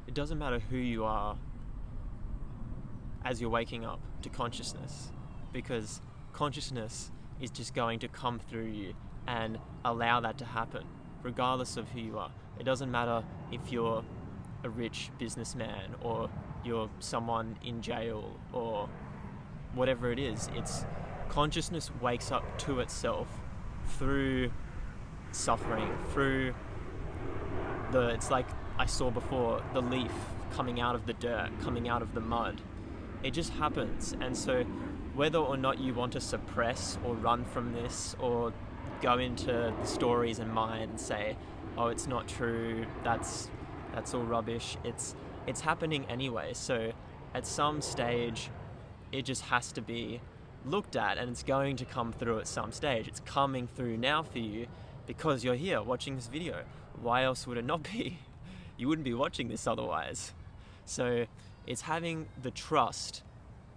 it doesn't matter who you are as you're waking up to consciousness, because consciousness is just going to come through you and allow that to happen, regardless of who you are. It doesn't matter if you're a rich businessman or you're someone in jail or whatever it is. It's consciousness wakes up to itself through suffering, through it's like I saw before, the leaf coming out of the dirt, coming out of the mud. It just happens. And so whether or not you want to suppress or run from this or go into the stories and mind and say, oh, it's not true, that's all rubbish, it's happening anyway. So at some stage it just has to be looked at, and it's going to come through at some stage. It's coming through now for you because you're here watching this video. Why else would it not be? You wouldn't be watching this otherwise. So it's having the trust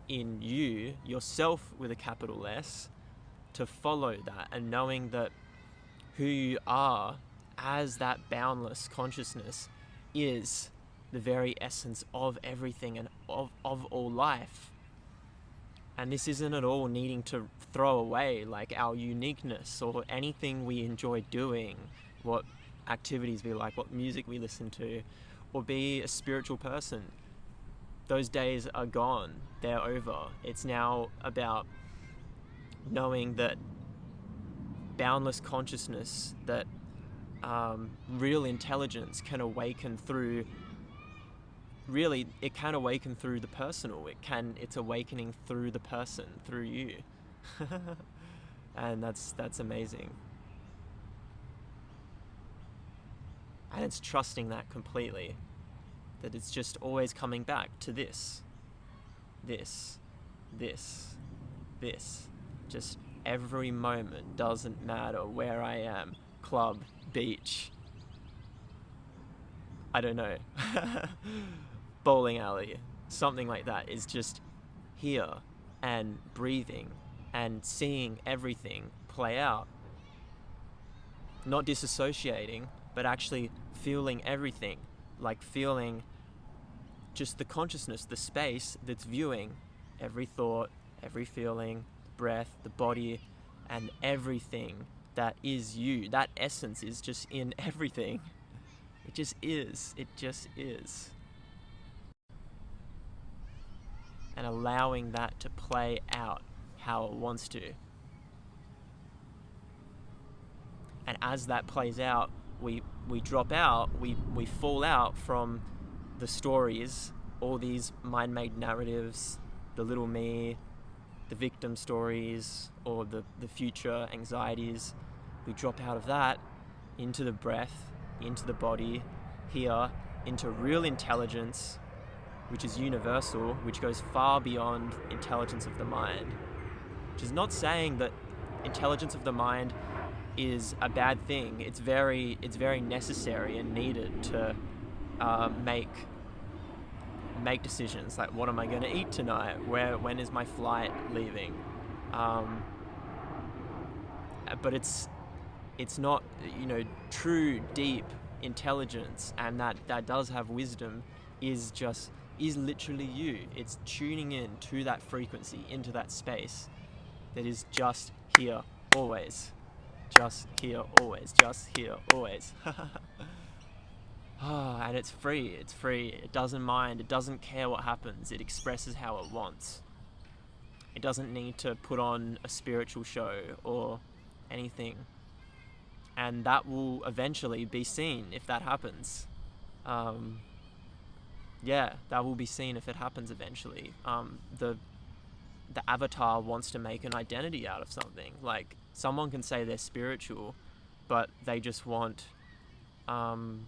in you, yourself with a capital S, to follow that, and knowing that who you are as that boundless consciousness is the very essence of everything and of all life. And this isn't at all needing to throw away like our uniqueness or anything we enjoy doing, what activities we like, what music we listen to, or be a spiritual person. Those days are gone, they're over. It's now about knowing that boundless consciousness, that real intelligence can awaken through, really, it can awaken through the personal. It's awakening through the person, through you. And that's amazing. And it's trusting that completely, that it's just always coming back to this. Just every moment, doesn't matter where I am, club, beach, I don't know, bowling alley, something like that, is just here and breathing and seeing everything play out. Not disassociating, but actually feeling everything, like feeling just the consciousness, the space that's viewing every thought, every feeling, breath, the body, and everything that is you. That essence is just in everything. It just is. And allowing that to play out how it wants to. And as that plays out, we drop out, we fall out from the stories, all these mind-made narratives, the little me, the victim stories, or the future anxieties. We drop out of that into the breath, into the body, here, into real intelligence, which is universal, which goes far beyond intelligence of the mind. Which is not saying that intelligence of the mind is a bad thing. It's very necessary and needed to make decisions, like what am I going to eat tonight, when is my flight leaving, but it's not, true deep intelligence, and that does have wisdom, is literally you. It's tuning in to that frequency, into that space that is just here always. Just here always. Just here always. And it's free. It doesn't mind. It doesn't care what happens. It expresses how it wants. It doesn't need to put on a spiritual show or anything. And that will eventually be seen if that happens. That will be seen if it happens eventually. The avatar wants to make an identity out of something. Like, someone can say they're spiritual, but they just want to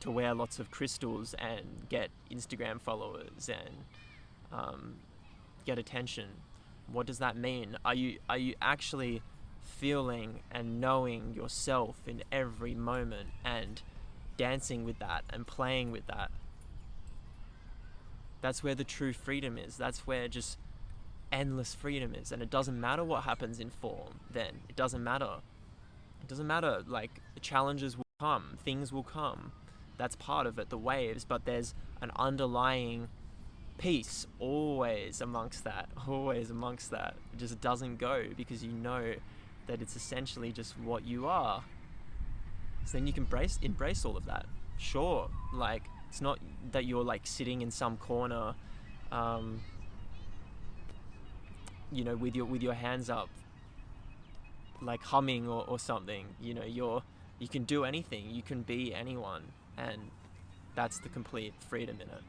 wear lots of crystals and get Instagram followers and get attention. What does that mean? Are you actually feeling and knowing yourself in every moment and dancing with that and playing with that? That's where the true freedom is. That's where just endless freedom is. And it doesn't matter what happens in form then. It doesn't matter. Like, the challenges will come, things will come. That's part of it, the waves, but there's an underlying peace always amongst that. It just doesn't go, because you know that it's essentially just what you are. So then you can embrace all of that. Sure, like, it's not that you're like sitting in some corner, with your hands up, like humming or something. You can do anything, you can be anyone, and that's the complete freedom in it.